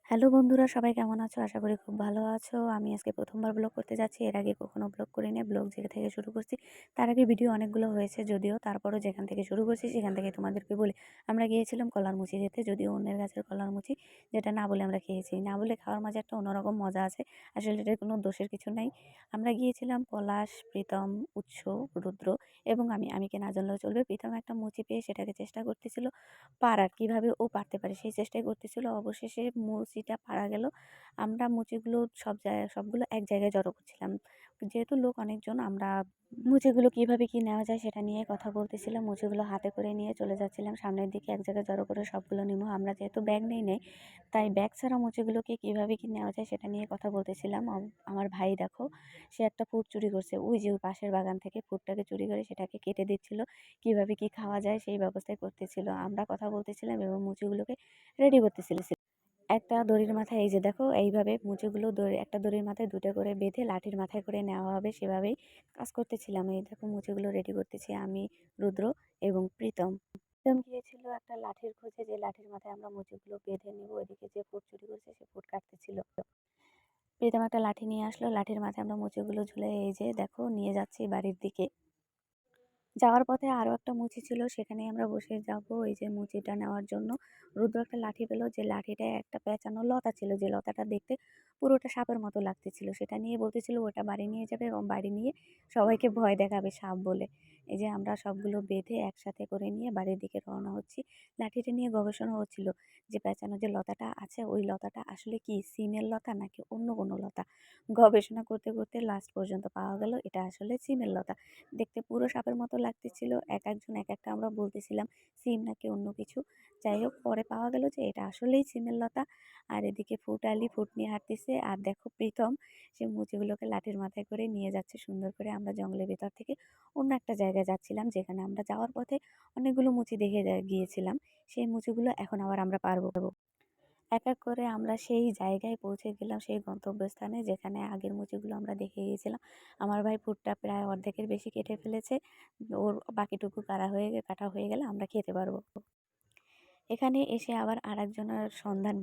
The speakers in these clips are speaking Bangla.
হ্যালো বন্ধুরা, সবাই কেমন আছো? আশা করি খুব ভালো আছো। আমি আজকে প্রথমবার ব্লগ করতে যাচ্ছি। এর আগে কখনো ব্লগ করিনি। ব্লগ যেখান থেকে শুরু করছি তার আগে ভিডিও অনেকগুলো হয়েছে যদিও, তারপরও যেখান থেকে শুরু করছি সেখান থেকে তোমাদেরকে বলি। আমরা গিয়েছিলাম কলারমুচি খেতে, যদিও অন্যের গাছের কলারমুচি, যেটা না বলে আমরা খেয়েছি। না বলে খাওয়ার মজা একটা অন্যরকম মজা আছে। আসলে এটার কোনো দোষের কিছু নাই। আমরা গিয়েছিলাম পলাশ, প্রীতম, উৎস, রুদ্র এবং আমিকে না জানলেও চলবে। প্রীতম একটা মুচি পেয়ে সেটাকে চেষ্টা করতেছিল পারার, কিভাবে ও পারতে পারে সেই চেষ্টাই করতেছিল। অবশেষে মুচিটা পারা গেল। আমরা মুচিগুলো সবগুলো এক জায়গায় জড়ো করছিলাম। যেহেতু লোক অনেকজন, আমরা মুচিগুলো কিভাবে কি নেওয়া যায় সেটা নিয়ে কথা বলতেছিলাম। মুচিগুলো হাতে করে নিয়ে চলে যাচ্ছিলাম সামনের দিকে, এক জায়গায় জড়ো করে সবগুলো নিবো। আমরা যেহেতু ব্যাগ নেই, তাই ব্যাগ ছাড়া মুচিগুলোকে কিভাবে কি নেওয়া যায় সেটা নিয়ে কথা বলতেছিলাম। আমার ভাই দেখো, সে একটা ফুড চুরি করছে। ওই যে ওই পাশের বাগান থেকে ফুডটাকে চুরি করে সেটাকে কেটে দিচ্ছিল, কিভাবে কি খাওয়া যায় সেই ব্যবস্থাই করতেছিল। আমরা কথা বলতেছিলাম এবং মুচিগুলোকে রেডি করতেছিলাম। একটা দড়ির মাথায়, এই যে দেখো, এইভাবে মুচিগুলো একটা দড়ির মাথায় দুটো করে বেঁধে লাঠির মাথায় করে নেওয়া হবে, সেভাবেই কাজ করতেছিলাম। এই দেখো মুচিগুলো রেডি করতেছি আমি, রুদ্র এবং প্রীতম। প্রীতম গিয়েছিল একটা লাঠির খোঁজে, যে লাঠির মাথায় আমরা মুচিগুলো বেঁধে নিব। এদিকে যে ফুট চুরি করছে সে ফুট কাটতেছিল। প্রীতম একটা লাঠি নিয়ে আসলো, লাঠির মাথায় আমরা মুচিগুলো ঝুলে, এই যে দেখো, নিয়ে যাচ্ছি বাড়ির দিকে। যাওয়ার পথে আরও একটা মুচি ছিল, সেখানে আমরা বসে যাব এই যে মুচিটা নেওয়ার জন্য। রুদ্র একটা লাঠি পেলো, যে লাঠিটায় একটা পেঁচানো লতা ছিল, যে লতাটা দেখতে পুরোটা সাপের মতো লাগতেছিল। সেটা নিয়ে বলতেছিল ওটা বাড়ি নিয়ে যাবে এবং বাড়ি নিয়ে সবাইকে ভয় দেখাবে সাপ বলে। এই যে আমরা সবগুলো বেঁধে একসাথে করে নিয়ে বাড়ির দিকে রওনা হচ্ছি। লাঠিটা নিয়ে গবেষণা হচ্ছিল যে পেঁচানো যে লতাটা আছে, ওই লতাটা আসলে কি সিমের লতা নাকি অন্য কোনো লতা। গবেষণা করতে করতে লাস্ট পর্যন্ত পাওয়া গেল এটা আসলে সিমের লতা। দেখতে পুরো সাপের মতো লাগতেছিল। একজন এক একটা আমরা বলতেছিলাম সিম নাকি অন্য কিছু। যাই হোক, পরে পাওয়া গেল যে এটা আসলেই সিমের লতা। আর এদিকে ফুট নিয়ে হাঁটতেছে। আর দেখো প্রীতম, সে মুচিগুলোকে লাঠির মাথায় করে নিয়ে যাচ্ছে সুন্দর করে। আমরা জঙ্গলের ভেতর থেকে অন্য একটা জায়গায় যাচ্ছিলাম, যেখানে আমরা যাওয়ার পথে অনেকগুলো মুচি দেখে গিয়েছিলাম। সেই মুচিগুলো এখন আবার আমরা পারবো। এক এক করে আমরা সেই জায়গায় পৌঁছে গেলাম, সেই গন্তব্যস্থানে যেখানে আগের মুচিগুলো আমরা দেখে গিয়েছিলাম। আমার ভাই ফুডটা প্রায় অর্ধেকের বেশি কেটে ফেলেছে। ওর বাকিটুকু কাটা হয়ে গেলে আমরা খেতে পারবো। এখানে এসে আবার আরেকজনের সন্ধান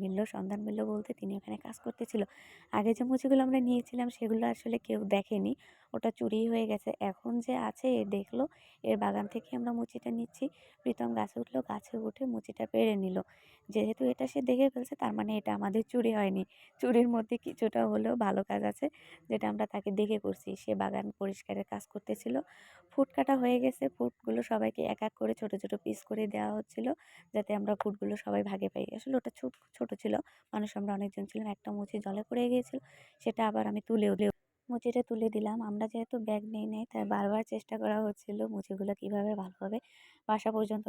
মিলল বলতে তিনি ওখানে কাজ করতেছিল। আগে যে মুচিগুলো আমরা নিয়েছিলাম সেগুলো আসলে কেউ দেখেনি, ওটা চুরি হয়ে গেছে। এখন যে আছে এ দেখলো, এর বাগান থেকে আমরা মুচিটা নিচ্ছি। প্রীতম গাছে উঠলো, গাছে উঠে মুচিটা পেড়ে নিল। যেহেতু এটা সে দেখে ফেলছে, তার মানে এটা আমাদের চুরি হয়নি। চুরির মধ্যে কিছুটা হলেও ভালো কাজ আছে, যেটা আমরা তাকে দেখে করছি। সে বাগান পরিষ্কারের কাজ করতেছিল। ফুট কাটা হয়ে গেছে, ফুটগুলো সবাইকে এক এক করে ছোট ছোট পিস করে দেওয়া হচ্ছিল, যাতে আমরা ফুডগুলো সবাই ভাগে পাই। আসলে ওটা ছোট ছিল, মানুষ আমরা অনেকজন ছিলাম। একটা মুচি জলে পড়ে গিয়েছিল, সেটা আবার আমি মুচিটা তুলে দিলাম। আমরা যেহেতু ব্যাগ নেই তাই বারবার চেষ্টা করা হচ্ছিল মুচিগুলো কিভাবে ভালোভাবে বাসা পর্যন্ত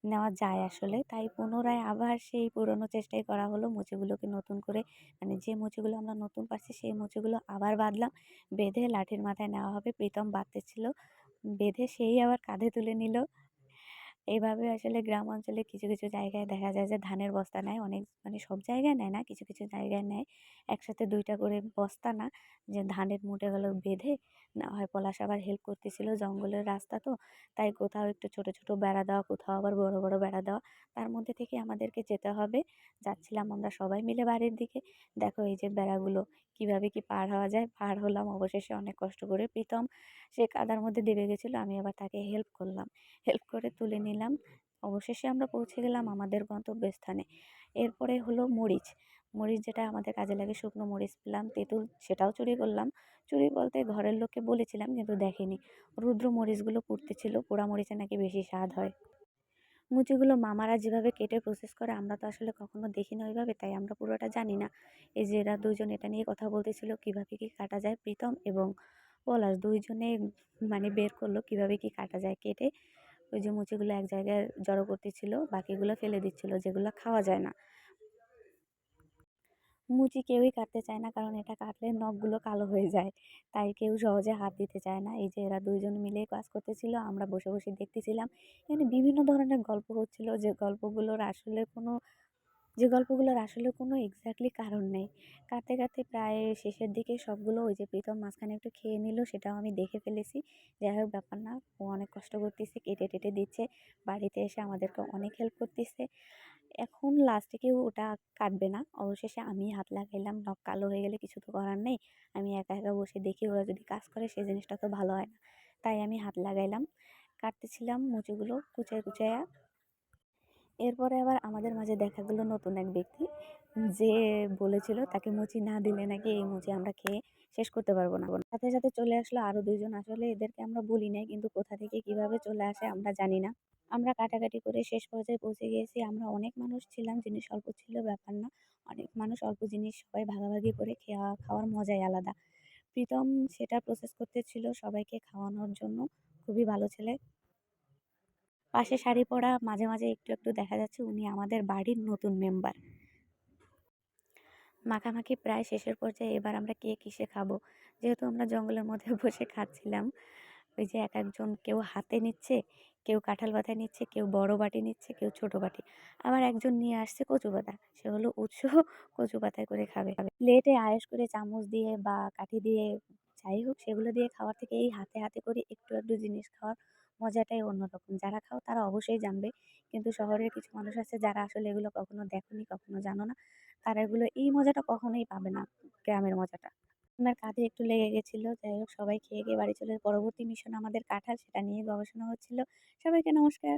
নেওয়া যায় আসলে। তাই পুনরায় আবার সেই পুরনো চেষ্টাই করা হলো, মুচিগুলোকে নতুন করে, মানে যে মুচিগুলো আমরা নতুন পাচ্ছি সেই মুচিগুলো আবার বাঁধলাম। বেঁধে লাঠির মাথায় নেওয়া হবে। প্রীতম বাঁধতেছিল, বেঁধে সেই আবার কাঁধে তুলে নিল। এইভাবে আসলে গ্রাম অঞ্চলে কিছু কিছু জায়গায় দেখা যায় যে ধানের বস্তা নেয় অনেক, মানে সব জায়গায় নেয় না, কিছু কিছু জায়গায় নেয় একসাথে দুইটা করে বস্তা, না যে ধানের মুঠেগুলো বেঁধে না হয়। পলাশ আবার হেল্প করতেছিল, জঙ্গলের রাস্তা তো, তাই কোথাও একটু ছোট ছোট বেড়া দেওয়া, কোথাও আবার বড় বড় বেড়া দেওয়া, তার মধ্যে থেকে আমাদেরকে যেতে হবে। যাচ্ছিলাম আমরা সবাই মিলে বাড়ির দিকে। দেখো এই যে বেড়াগুলো কিভাবে কি পার হওয়া যায়, পার হলাম অবশেষে অনেক কষ্ট করে। প্রীতম সে কাদার মধ্যে দেবে গেছিলো, আমি আবার তাকে হেল্প করলাম, হেল্প করে তুলে নিলাম। অবশেষে আমরা পৌঁছে গেলাম আমাদের গন্তব্যস্থানে। এরপরে হলো মরিচ। মরিচ যেটা আমাদের কাজে লাগে, শুকনো মরিচ পেলাম। তেঁতুল, সেটাও চুরি করলাম। চুরি বলতে ঘরের লোককে বলেছিলাম কিন্তু দেখেনি। রুদ্র মরিচগুলো পুড়তেছিল, পোড়া মরিচে নাকি বেশি স্বাদ হয়। মুচিগুলো মামারা যেভাবে কেটে প্রসেস করে আমরা তো আসলে কখনো দেখিনি ওইভাবে, তাই আমরা পুরোটা জানি না। এই যে এরা দুজন এটা নিয়ে কথা বলতেছিল কিভাবে কি কাটা যায়। প্রীতম এবং পলাশ দুইজনে মানে বের করলো কিভাবে কি কাটা যায়। কেটে ওই যে মুচিগুলো এক জায়গায় জড়ো করতেছিল, বাকিগুলো ফেলে দিচ্ছিল, যেগুলো খাওয়া যায় না। মুচি কেউই কাটতে চায় না, কারণ এটা কাটলে নখগুলো কালো হয়ে যায়, তাই কেউ সহজে হাত দিতে চায় না। এই যে এরা দুইজন মিলে কাজ করতেছিল, আমরা বসে বসে দেখতেছিলাম। এখানে বিভিন্ন ধরনের গল্প হচ্ছিল, যে গল্পগুলোর আসলে কোনো এক্স্যাক্টলি কারণ নেই। কাটতে কাটতে প্রায় শেষের দিকে সবগুলো, ওই যে প্রীতম মাঝখানে একটু খেয়ে নিল, সেটাও আমি দেখে ফেলেছি। যাই হোক, ব্যাপার না, ও অনেক কষ্ট করতেছে, কেটে টেটে দিচ্ছে। বাড়িতে এসে আমাদেরকে অনেক হেল্প করতেছে। এখন লাস্টে কেউ ওটা কাটবে না। অবশেষে আমি হাত লাগাইলাম। নখ কালো হয়ে গেলে কিছু তো করার নেই। আমি একা, একা বসে দেখি ওরা যদি কাজ করে সেই জিনিসটা তো ভালো হয় না। তাই আমি হাত লাগাইলাম। কাটতেছিলাম মুচিগুলো কুচায়, কুচায়া। এরপরে আবার আমাদের মাঝে দেখা গেল নতুন এক ব্যক্তি, যে বলেছিল তাকে মুচি না দিলে নাকি এই মুচি আমরা খেয়ে শেষ করতে পারবো না। সাথে, সাথে চলে আসলো আরো ২ জন। আসলে এদেরকে আমরা বলি নাই, কিন্তু কোথা থেকে কিভাবে চলে আসে আমরা জানি না। আমরা কাটাকাটি করে শেষ পর্যায়ে পৌঁছে গিয়েছি। আমরা অনেক মানুষ ছিলাম, জিনিস অল্প ছিল ব্যাপার না। অনেক মানুষ অল্প জিনিস সবাই ভাগাভাগি করে খাওয়ার মজাই আলাদা। প্রীতম সেটা প্রসেস করতেছিল সবাইকে খাওয়ানোর জন্য। খুবই ভালো ছেলে। পাশে শাড়ি পরা মাঝে, মাঝে একটু, একটু দেখা যাচ্ছে উনি আমাদের বাড়ির নতুন মেম্বার। মাখামাখি প্রায় শেষের পর্যায়ে। এবার আমরা কে কিসে খাবো? যেহেতু আমরা জঙ্গলের মধ্যে বসে খাচ্ছিলাম, ওই যে একেকজন কেউ হাতে নিচ্ছে, কেউ কাঁঠাল পাতায় নিচ্ছে, কেউ বড় বাটি নিচ্ছে, কেউ ছোট বাটি। আবার একজন নিয়ে আসছে কচু পাতা। সে হলো উৎস, কচু পাতায় করে খাবে। প্লেটে আয়েশ করে চামচ দিয়ে বা কাঠি দিয়ে, যাই হোক সেগুলো দিয়ে খাওয়ার থেকে এই হাতে, হাতে করে একটু, একটু জিনিস খাওয়ার মজাটাই অন্যরকম। যারা খাও তারা অবশ্যই জানবে। কিন্তু শহরের কিছু মানুষ আছে যারা আসলে এগুলো কখনো দেখোনি, কখনো জানো না। তারা এগুলো এই মজাটা কখনোই পাবে না, গ্রামের মজাটা। আমার কাঁধে একটু লেগে গেছিল। যাই হোক সবাই খেয়ে বাড়ি চলে পরবর্তী মিশন আমাদের কাঁঠাল, সেটা নিয়ে গবেষণা হচ্ছিল। সবাইকে নমস্কার।